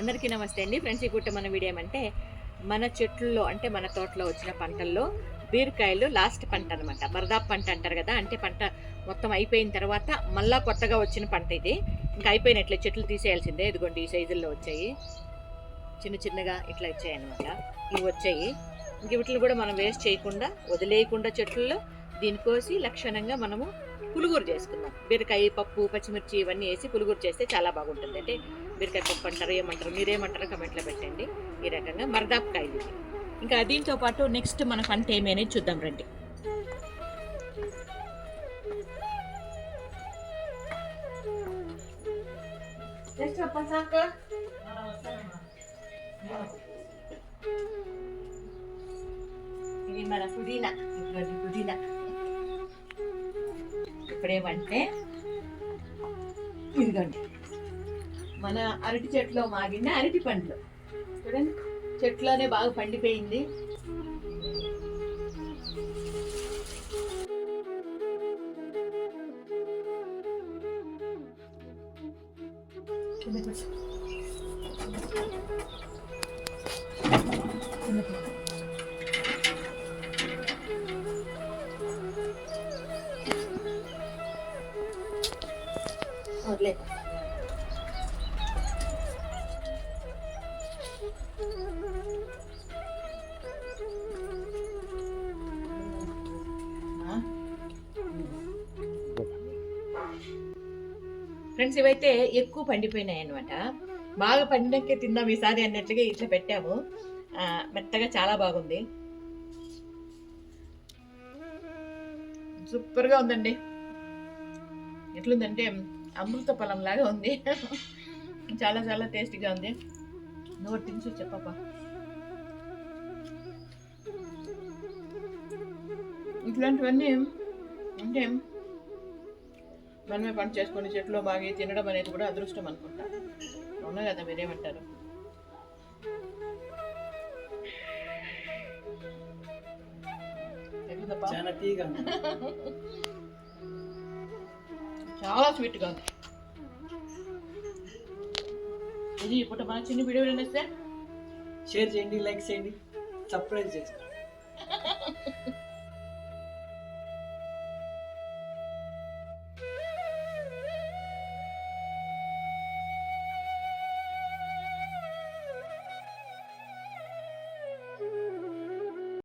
అందరికీ నమస్తే అండి ఫ్రెండ్స్. ఈ పూట మన వీడియో ఏమంటే మన చెట్లలో అంటే మన తోటలో వచ్చిన పంటల్లో బీరకాయలు లాస్ట్ పంట అనమాట. మరదాపు పంట అంటారు కదా, అంటే పంట మొత్తం అయిపోయిన తర్వాత మళ్ళా కొత్తగా వచ్చిన పంట ఇది. ఇంకా అయిపోయినట్లే, చెట్లు తీసేయాల్సిందే. ఇదిగోండి ఈ సైజుల్లో వచ్చాయి, చిన్న చిన్నగా ఇట్లా వచ్చాయి అనమాట. ఇవి వచ్చాయి. ఇంక వీటిని కూడా మనం వేస్ట్ చేయకుండా వదిలేయకుండా చెట్లలో దీని కోసి లక్షణంగా మనము పులుగురు చేసుకుందాం. బీరకాయ పప్పు పచ్చిమిర్చి ఇవన్నీ వేసి పులుగురు చేస్తే చాలా బాగుంటుంది. అంటే బీరకాయ పప్పు అంటారు, ఏమంటారు, మీరేమంటారో కమెంట్లో పెట్టండి. ఈ రకంగా మరదాపుకాయలు ఇది. ఇంకా దీంతో పాటు నెక్స్ట్ మన పంట ఏమి అనేది చూద్దాం రండి. ఇది మన పుదీనా. పుదీనా ఇప్పుడేమంటే ఇదిగోండి మన అరటి చెట్టులో మాగిన అరటి పండ్లు చూడండి, చెట్లోనే బాగా పండిపోయింది. వదిలే ఫ్రెండ్స్, ఇవైతే ఎక్కువ పండిపోయినాయి అనమాట. బాగా పండినకే తిందాం ఈసారి అన్నట్లుగా ఇట్లా పెట్టాము. మెత్తగా చాలా బాగుంది, సూపర్గా ఉందండి. ఎట్లుందంటే అమృత ఫలం లాగా ఉంది. చాలా చాలా టేస్టీగా ఉంది. నోరు తిని చెప్పప్ప. ఇట్లాంటివన్నీ అంటే మనమే పంట చేసుకొని చెట్లో బాగా తినడం అనేది కూడా అదృష్టం అనుకుంటా. అవునా కదా, మీరేమంటారు? చాలా స్వీట్గా ఉంది. ఇది ఇప్పుడు మన చిన్న వీడియో నచ్చితే షేర్ చేయండి, లైక్ చేయండి, సబ్స్క్రైబ్ చేసుకోండి.